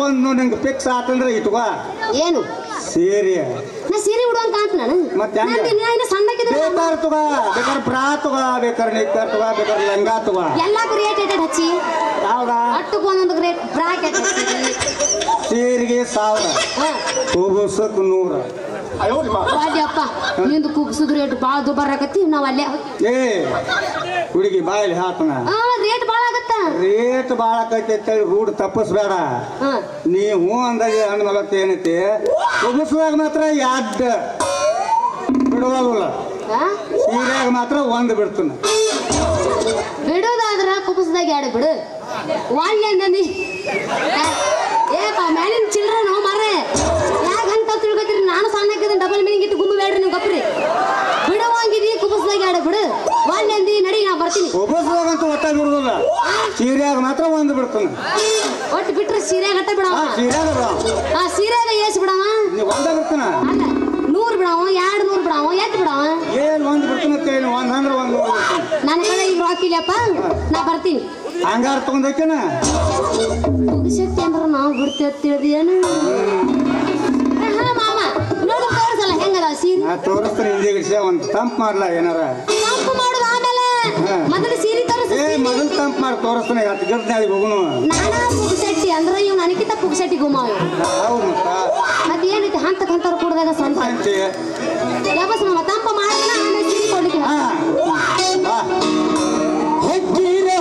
ಒಂದು ನಿಂಗೆ ಫಿಕ್ಸ್ ಆತಂದ್ರೆ ಇಟ್ಕೋ ಏನು ಸೀರೆ ನಾ ಸೀರೆ ಉಡುವಂತ ಅಂತ ನಾನು ಮತ್ತೆ ಸಣ್ಣಕ್ಕಿದ್ರೆ ಬೇಕಾದ್ರೆ ತಗೋ ಬೇಕಾದ್ರೆ ಬ್ರಾ ತಗೋ ಬೇಕಾದ್ರೆ ನಿಕ್ಕರ್ ತಗೋ ಬೇಕಾದ್ರೆ ಲಂಗ ತಗೋ ಎಲ್ಲಾಕು ರೇಟ್ ಏಟ್ ಹಚ್ಚಿ ಹೌದಾ ಅಟ್ಟಕ್ಕೆ ಒಂದೊಂದು ರೇಟ್ ಬ್ರಾಕೆಟ್ ಸೀರೆಗೆ 1000 ಕೂಗುಸಕ್ಕೆ 100 ಅಪ್ಪ ನಿಂದು ಕುಗ್ಸುದ್ ರೇಟ್ ಭಾಳ ದುಬಾರ್ ಆಗತ್ತಿ ನಾವ್ ಅಲ್ಲೇ ಏ ಹುಡುಗಿ ಬಾಯಲ್ಲಿ ಹಾಕೋಣ ರೇಟ್ ಭಾಳ ಆಗತ್ತ ರೇಟ್ ಭಾಳ ಆಕೈತೆ ರೂಢ ತಪ್ಪಿಸ್ಬೇಡ ನೀ ಹೂ ಅಂದಾಗೆ ಹಣ್ಣು ಮಗತ್ತ ಏನೈತಿ ಕುಗಿಸುವಾಗ ಮಾತ್ರ ಯಾಡ್ ಬಿಡುವಾಗಲ್ಲ ಸೀರೆಯಾಗ ಮಾತ್ರ ಒಂದು ಬಿಡ್ತಾನ ಬಿಡೋದಾದ್ರ ಕುಗ್ಸದಾಗ ಎರಡು ಬಿಡು ಒಳ್ಳೆ ಅಂದಿ ಏಪ ಮೇಲಿನ ಚಿಲ್ಡ್ರ ನಾವು ಮಾರ್ರೆ ಯಾಕೆ ಹಂಗೆ ತಿಳ್ಕೊತೀರಿ ನಾನು ಸಣ್ಣಕ್ಕಿದ್ರೆ ಡಬಲ್ ಮೀನಿಂಗ್ ಇಟ್ಟು ಗುಂಬು ಬೇಡ್ರಿ ನೀವು ಗಪ್ರಿ ಬಿಡುವಂಗಿದಿ ಕುಬಸ್ದಾಗ ಎರಡು ಬಿಡು ಒಳ್ಳೆ ಅಂದಿ ನಡಿ ನಾ ಬರ್ತೀನಿ ಕುಬಸ್ದಾಗಂತೂ ಒಟ್ಟ ಬಿಡುದಿಲ್ಲ ಸೀರೆಯಾಗ ಮಾತ್ರ ಒಂದು ಬಿಡ್ತಾನೆ ಒಟ್ಟು ಬಿಟ್ರೆ ಸೀರೆ ಗಟ್ಟ ಬಿಡವ ಸೀರೆಯಾಗ ಏಸ್ ಬಿಡವ ನೀವು ಒಂದ ಬಿಡ್ತಾನ ಅಲ್ಲ 100 ಬಿಡವ 200 ಬಿಡವ ಎತ್ತು ಬಿಡವ ಏನ್ ಒಂದು ಬಿಡ್ತಾನೆ ಒಂದ್ ಅಂದ್ರೆ ಒಂದು ನನ್ನ ಕಡೆ ಈಗ ರಾಕಿಲ್ಲಪ್ಪ ನಾ ಬರ್ತೀನಿ ಹಂಗಾರ ತಗೊಂಡೈತೇನ ಶಕ್ತಿ ಅಂದ್ರೆ ನಾವು ಬಿಡ್ತೇವೆ ತಿಳಿದೇನು ಮಾಮ ನೋಡು ತೋರಿಸಲ್ಲ ಹೆಂಗದ ಸೀರೆ ನಾ ತೋರಿಸ್ತೀನಿ ಹಿಂದೆ ಒಂದು ತಂಪ್ ಮಾಡ್ಲ ಏನಾರ ತಂಪು ಮಾಡುದು ಆಮೇಲೆ ಮೊದಲು ಸೀರೆ ತೋರಿಸ ಮೊದಲು ತಂಪ್ ಮಾಡಿ ತೋರಿಸ್ತಾನೆ ಅದು ಗರ್ನಾಳಿ ಹೋಗುನು ನಾನಾ ಪುಗ್ಸಟ್ಟಿ ಅಂದ್ರೆ ಇವ್ ನನಗಿಂತ ಪುಗ್ಸಟ್ಟಿ ಗುಮಾವ ಹೌದು ಮತ್ತ ಏನೈತಿ ಹಂತಕ್ಕಂತಾರ ಕುಡ್ದಾಗ ಸಂತ ಯಾವಸ್ ಮಾಮ ತಂಪ ಮಾಡಿದ್ರೆ ಆಮೇಲೆ ಸೀರೆ ಕೊಡ್ಲಿಕ್ಕೆ ಹೆಜ್ಜಿರೆ